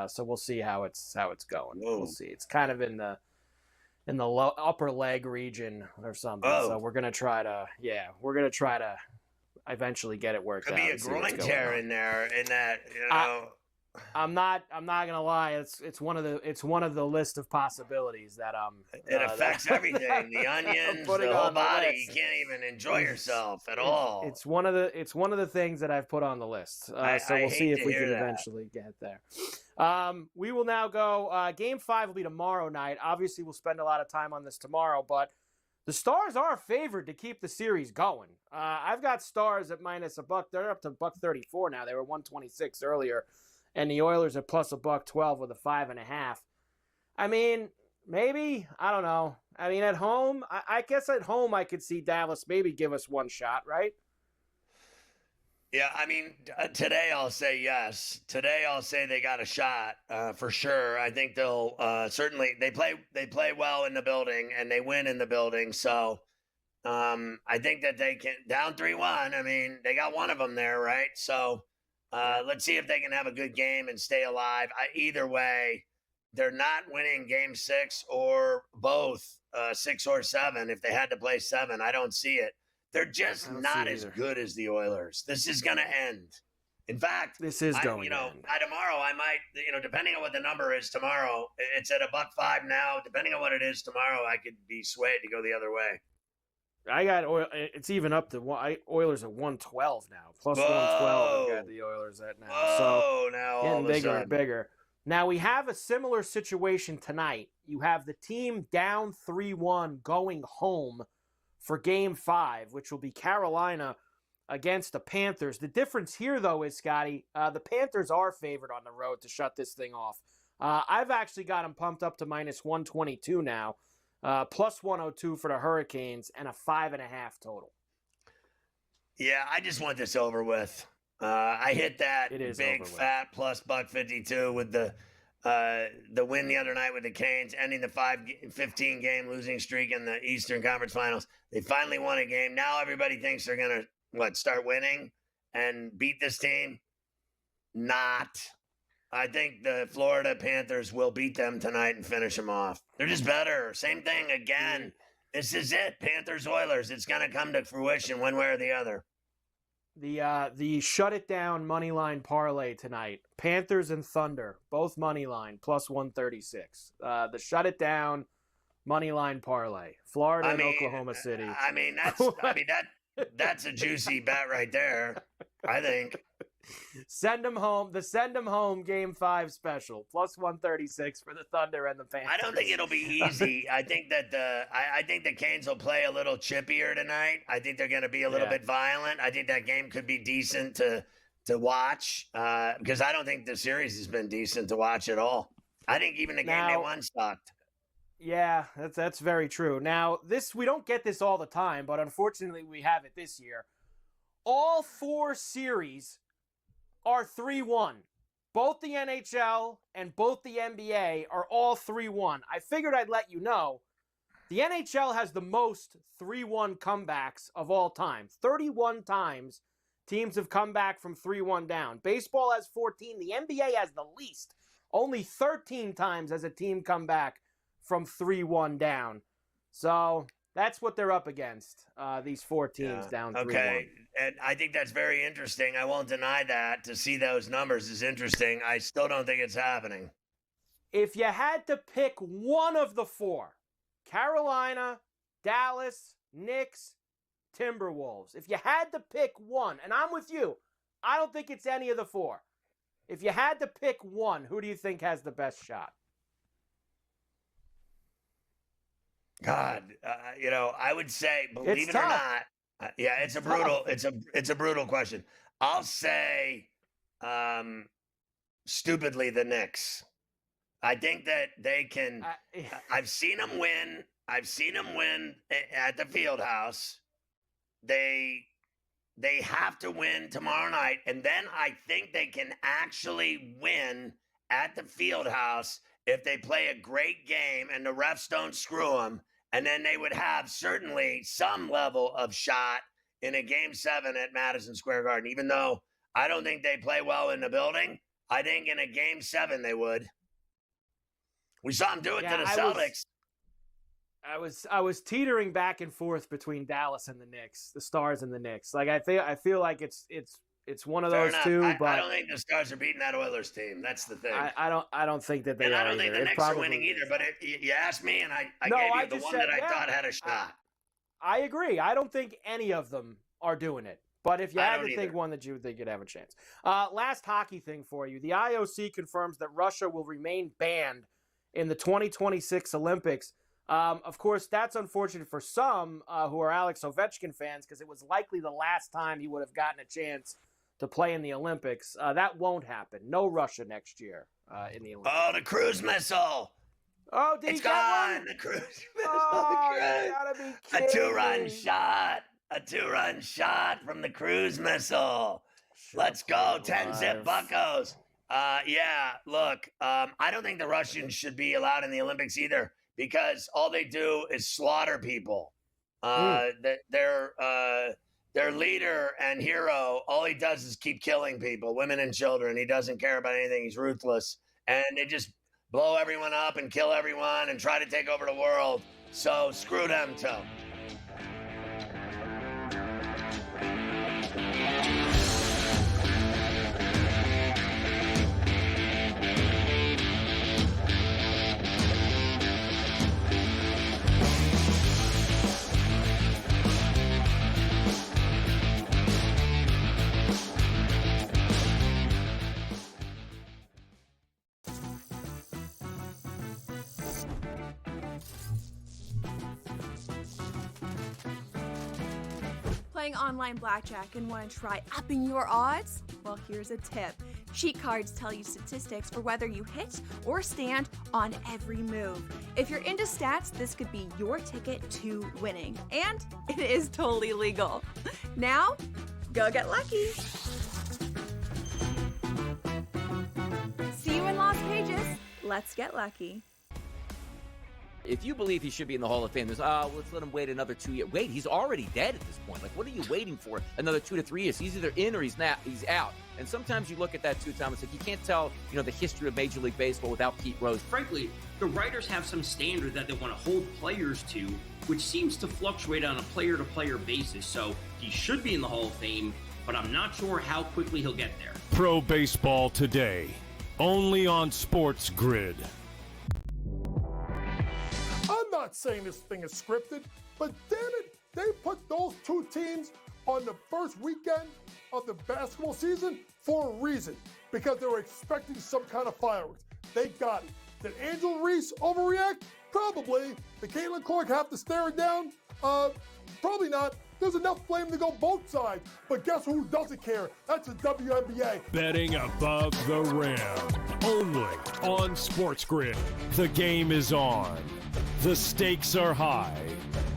so we'll see how it's going. Whoa. We'll see. It's kind of in the upper leg region or something. Oh. So we're gonna try to eventually get it worked out. Could be a groin tear in there. In that, I'm not gonna lie. It's one of the list of possibilities that it affects everything. The onions, the whole body. You can't even enjoy yourself at all. It's one of the things that I've put on the list. So we'll see if we can eventually get there. We will now go. Game 5 will be tomorrow night. Obviously, we'll spend a lot of time on this tomorrow, but the Stars are favored to keep the series going. I've got Stars at -$1. They're up to $1.34 now. They were 126 earlier. And the Oilers are plus $1.12 with a 5.5. I mean, maybe, I don't know. I mean, at home, I guess at home I could see Dallas maybe give us one shot, right? Yeah, I mean, today I'll say yes. Today I'll say they got a shot for sure. I think they'll certainly they play well in the building and they win in the building. So I think that they can down 3-1. I mean, they got one of them there, right? So. Let's see if they can have a good game and stay alive. Either way, they're not winning game 6 or both 6 or 7. If they had to play 7, I don't see it. They're just not as good as the Oilers. This is going to end. In fact, this is going to end. Tomorrow I might, depending on what the number is tomorrow, it's at $1.05 now. Depending on what it is tomorrow, I could be swayed to go the other way. I got it's even up to Oilers at 112 now, plus 112. I got the Oilers at now. So now getting bigger and bigger. Now, we have a similar situation tonight. You have the team down 3-1 going home for Game 5, which will be Carolina against the Panthers. The difference here, though, is, Scotty, the Panthers are favored on the road to shut this thing off. I've actually got them pumped up to minus 122 now, plus 102 for the Hurricanes, and a 5.5 total. Yeah, I just want this over with. I hit that big fat plus $1.52 with the win the other night with the Canes, ending the 15 game losing streak in the Eastern Conference Finals. They finally won a game. Now everybody thinks they're gonna start winning and beat this team. Not. I think the Florida Panthers will beat them tonight and finish them off. They're just better. Same thing again. This is it. Panthers Oilers. It's gonna come to fruition one way or the other. The shut it down money line parlay tonight. Panthers and Thunder, both money line, plus 136. The shut it down money line parlay. Florida and Oklahoma City. That's a juicy bet right there, I think. Send them home. The Send them home Game 5 special, plus 136 for the Thunder and the Panthers. I don't think it'll be easy. I think that I think the Canes will play a little chippier tonight. I think they're going to be a little bit violent. I think that game could be decent to watch because I don't think the series has been decent to watch at all. I think even the game they won sucked. Yeah, that's very true. Now, we don't get this all the time, but unfortunately we have it this year. All 4 series are 3-1. Both the NHL and both the NBA are all 3-1. I figured I'd let you know. The NHL has the most 3-1 comebacks of all time. 31 times teams have come back from 3-1 down. Baseball has 14. The NBA has the least. Only 13 times has a team come back from 3-1 down. So that's what they're up against, these 4 teams down 3-1. Okay, and I think that's very interesting. I won't deny that. To see those numbers is interesting. I still don't think it's happening. If you had to pick one of the 4, Carolina, Dallas, Knicks, Timberwolves, if you had to pick one, and I'm with you, I don't think it's any of the 4. If you had to pick one, who do you think has the best shot? God, I would say, believe it or not, it's a brutal, it's a brutal question. I'll say, stupidly, the Knicks. I think that they can. I've seen them win. I've seen them win at the Fieldhouse. They have to win tomorrow night, and then I think they can actually win at the Fieldhouse if they play a great game and the refs don't screw them. And then they would have certainly some level of shot in a Game 7 at Madison Square Garden. Even though I don't think they play well in the building, I think in a Game 7 they would. We saw them do it to the Celtics. I was teetering back and forth between Dallas and the Knicks, the Stars and the Knicks. Like I feel like it's one of those two. But I don't think the Stars are beating that Oilers team. That's the thing. I don't think that they are. I don't think the Knicks are winning either. But you asked me, and I gave you the one that I thought had a shot. I agree. I don't think any of them are doing it. But if you had to think one that you would think you'd have a chance. Last hockey thing for you. The IOC confirms that Russia will remain banned in the 2026 Olympics. Of course, that's unfortunate for some who are Alex Ovechkin fans because it was likely the last time he would have gotten a chance to play in the Olympics. That won't happen. No Russia next year in the Olympics. Oh, the cruise missile. Oh, did it's he get gone. one? The cruise missile. Oh, you gotta be a kidding 2-run me. shot. A 2-run shot from the cruise missile. Let's go. 10-zip buckos. Look, I don't think the Russians should be allowed in the Olympics either because all they do is slaughter people. Their leader and hero, all he does is keep killing people, women and children. He doesn't care about anything. He's ruthless. And they just blow everyone up and kill everyone and try to take over the world. So screw them too. playing online blackjack and want to try upping your odds? Well, here's a tip. Cheat cards tell you statistics for whether you hit or stand on every move. If you're into stats, this could be your ticket to winning. And it is totally legal. Now, go get lucky. See you in Las Vegas. Let's get lucky. If you believe he should be in the Hall of Fame, there's, let's let him wait another 2 years. Wait, he's already dead at this point. Like, what are you waiting for? Another 2 to 3 years. He's either in or he's out. And sometimes you look at that too, Thomas. Like, you can't tell, the history of Major League Baseball without Pete Rose. Frankly, the writers have some standard that they want to hold players to, which seems to fluctuate on a player-to-player basis. So he should be in the Hall of Fame, but I'm not sure how quickly he'll get there. Pro Baseball Today, only on SportsGrid. I'm not saying this thing is scripted, but damn it, they put those two teams on the first weekend of the basketball season for a reason, because they were expecting some kind of fireworks. They got it. Did Angel Reese overreact? Probably. Did Caitlin Clark have to stare it down? Probably not. There's enough blame to go both sides. But guess who doesn't care? That's the WNBA. Betting above the rim, only on SportsGrid. The game is on. The stakes are high,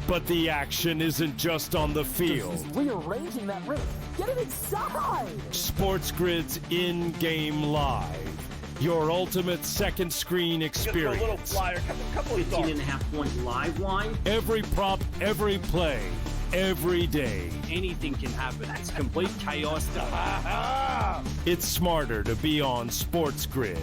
but the action isn't just on the field. He's rearranging that roof. Get it inside! SportsGrid's in-game live. Your ultimate second screen experience. A little flyer, couple of 15.5 point live line. Every prop, every play, every day. Anything can happen. It's complete chaos. It's smarter to be on SportsGrid.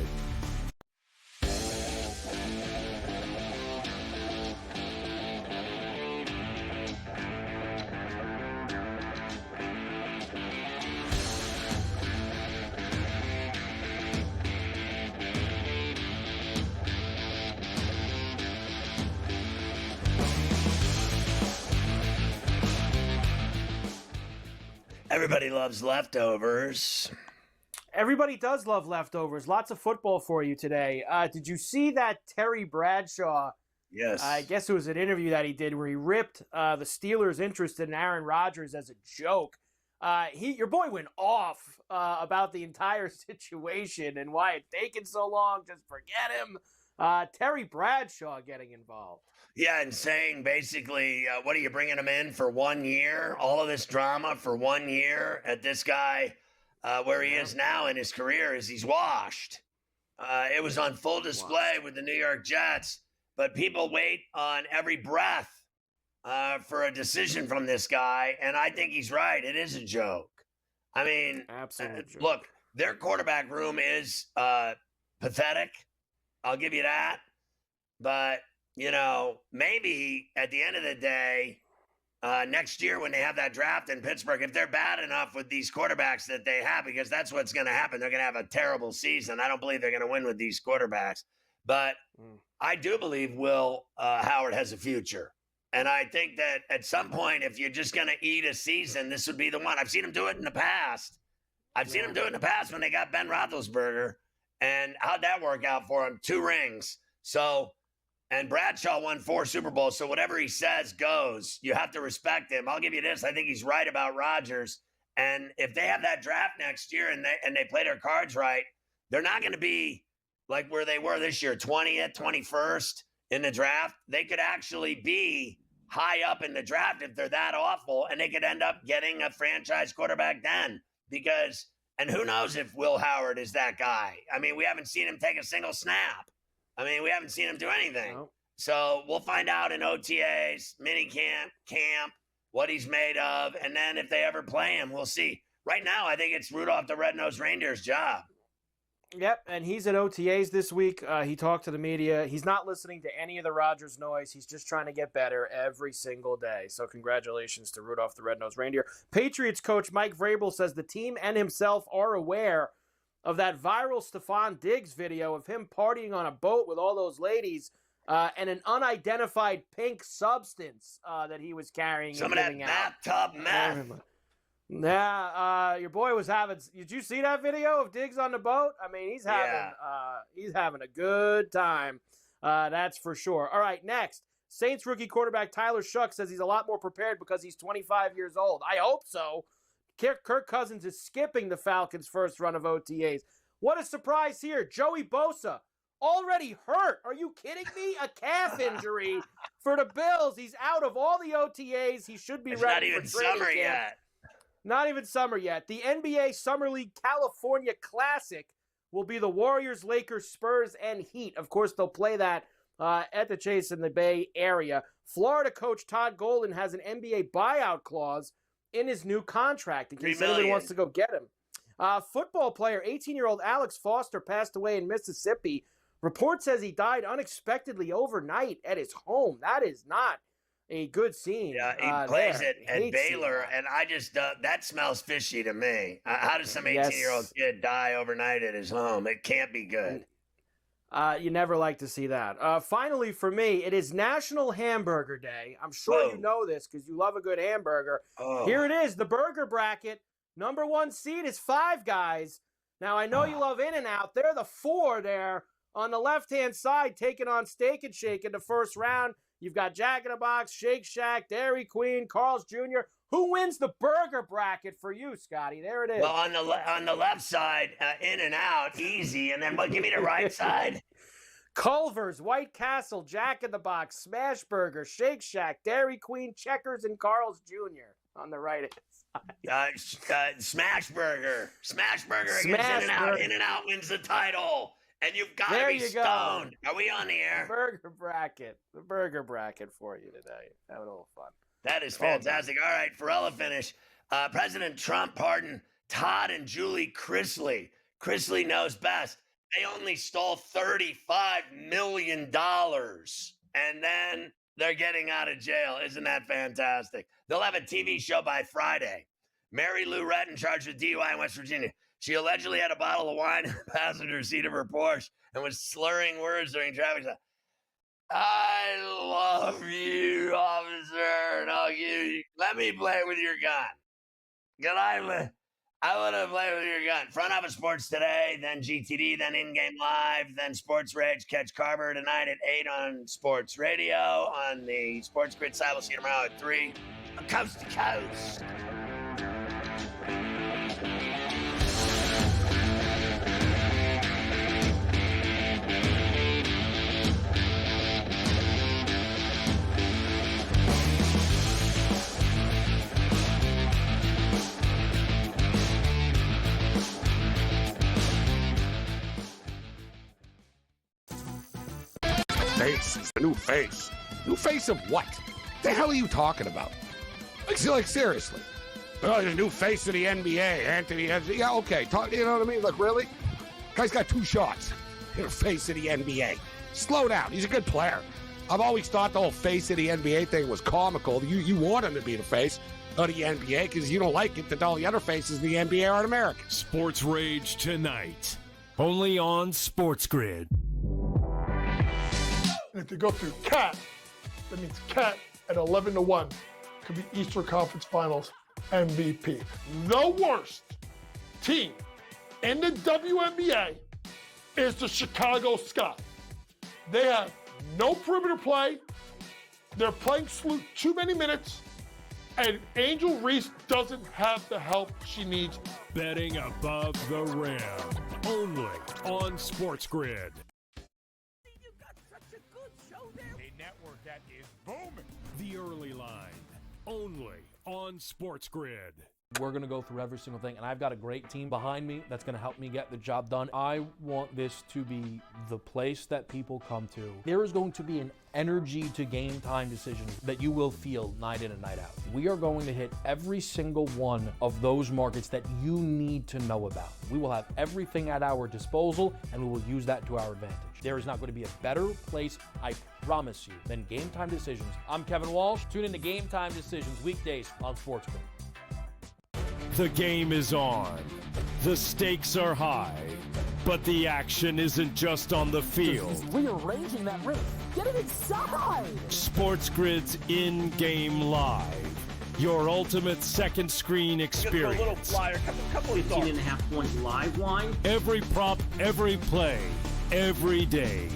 Everybody loves leftovers. Everybody does love leftovers. Lots of football for you today. Did you see that Terry Bradshaw? Yes. I guess it was an interview that he did where he ripped the Steelers' interest in Aaron Rodgers as a joke. Your boy went off about the entire situation and why it's taken so long. Just forget him. Terry Bradshaw getting involved. Yeah, and saying basically, what are you bringing him in for 1 year? All of this drama for 1 year at this guy, where he is now in his career is he's washed. It was on full display with the New York Jets, but people wait on every breath for a decision from this guy, and I think he's right. It is a joke. I mean, absolutely. Look, their quarterback room is pathetic. I'll give you that. But maybe at the end of the day, next year when they have that draft in Pittsburgh, if they're bad enough with these quarterbacks that they have, because that's what's going to happen, they're going to have a terrible season. I don't believe they're going to win with these quarterbacks. But I do believe Will Howard has a future. And I think that at some point, if you're just going to eat a season, this would be the one. I've seen him do it in the past. I've seen him do it in the past when they got Ben Roethlisberger. And how'd that work out for him? 2 rings. And Bradshaw won 4 Super Bowls, so whatever he says goes. You have to respect him. I'll give you this. I think he's right about Rodgers. And if they have that draft next year and they play their cards right, they're not going to be like where they were this year, 20th, 21st in the draft. They could actually be high up in the draft if they're that awful, and they could end up getting a franchise quarterback then. And who knows if Will Howard is that guy. I mean, we haven't seen him take a single snap. I mean, we haven't seen him do anything. No. So we'll find out in OTAs, minicamp, camp, what he's made of. And then if they ever play him, we'll see. Right now, I think it's Rudolph the Red-Nosed Reindeer's job. Yep, and he's at OTAs this week. He talked to the media. He's not listening to any of the Rodgers noise. He's just trying to get better every single day. So congratulations to Rudolph the Red-Nosed Reindeer. Patriots coach Mike Vrabel says the team and himself are aware of that viral Stephon Diggs video of him partying on a boat with all those ladies and an unidentified pink substance that he was carrying. Some of that bathtub meth. Yeah, your boy was having. Did you see that video of Diggs on the boat? I mean, he's having a good time. That's for sure. All right, next, Saints rookie quarterback Tyler Shuck says he's a lot more prepared because he's 25 years old. I hope so. Kirk Cousins is skipping the Falcons' first run of OTAs. What a surprise here. Joey Bosa, already hurt. Are you kidding me? A calf injury for the Bills. He's out of all the OTAs. He should be ready for training camp. It's not even summer yet. Not even summer yet. The NBA Summer League California Classic will be the Warriors, Lakers, Spurs, and Heat. Of course, they'll play that at the Chase in the Bay Area. Florida coach Todd Golden has an NBA buyout clause in his new contract in case anyone wants to go get him. Football player, 18-year-old Alex Foster, passed away in Mississippi. Report says he died unexpectedly overnight at his home. That is not a good scene. Yeah, he plays at Baylor, and I just, that smells fishy to me. How does some 18-year-old kid die overnight at his home? It can't be good. You never like to see that. Finally, for me, it is National Hamburger Day. I'm sure you know this because you love a good hamburger. Here it is, the burger bracket. Number 1 seed is Five Guys. Now, I know you love In-N-Out. They're the 4 there on the left-hand side taking on Steak and Shake in the first round. You've got Jack in the Box, Shake Shack, Dairy Queen, Carl's Jr. Who wins the burger bracket for you, Scotty? There it is. Well, on the left side, In-N-Out, easy. And then give me the right side. Culver's, White Castle, Jack in the Box, Smash Burger, Shake Shack, Dairy Queen, Checkers, and Carl's Jr. on the right side. Smash Burger. Smash Burger against In-N-Out. In-N-Out wins the title. And you've got to be stoned. Are we on the air? The burger bracket for you today. Having a little fun. That is fantastic. All right, Ferrall finish. President Trump pardoned Todd and Julie Chrisley. Chrisley knows best. They only stole $35 million. And then they're getting out of jail. Isn't that fantastic? They'll have a TV show by Friday. Mary Lou Retton charged with DUI in West Virginia. She allegedly had a bottle of wine in the passenger seat of her Porsche and was slurring words during traffic stop. I love you, officer. No, let me play with your gun. I want to play with your gun. Front Office Sports today, then GTD, then In-Game Live, then Sports Rage. Catch Carver tonight at 8 on Sports Radio. On the SportsGrid side, we'll see you tomorrow at 3 on Coast to Coast. Face. A new face. New face of what? The hell are you talking about? Like seriously. Oh, the new face of the NBA, Anthony. Yeah, okay. You know what I mean? Look, really? Guy's got 2 shots. You're face of the NBA. Slow down. He's a good player. I've always thought the whole face of the NBA thing was comical. You want him to be the face of the NBA because you don't like it that all the other faces of the NBA aren't American. Sports Rage tonight. Only on SportsGrid. And if they go through Cat, that means Cat at 11-1 could be Eastern Conference Finals MVP. The worst team in the WNBA is the Chicago Sky. They have no perimeter play. They're playing Sloot too many minutes. And Angel Reese doesn't have the help she needs. Betting above the rim. Only on SportsGrid. That is booming. The Early Line, only on SportsGrid. We're going to go through every single thing, and I've got a great team behind me that's going to help me get the job done. I want this to be the place that people come to. There is going to be an energy to game time decisions that you will feel night in and night out. We are going to hit every single one of those markets that you need to know about. We will have everything at our disposal, and we will use that to our advantage. There is not going to be a better place, I promise you, than Game Time Decisions. I'm Kevin Walsh. Tune in to Game Time Decisions weekdays on SportsGrid. The game is on. The stakes are high. But the action isn't just on the field. Rearranging that rim. Get it inside! SportsGrid's In-Game Live. Your ultimate second screen experience. A little flyer, couple 15.5 point live line. Every prop, every play, every day.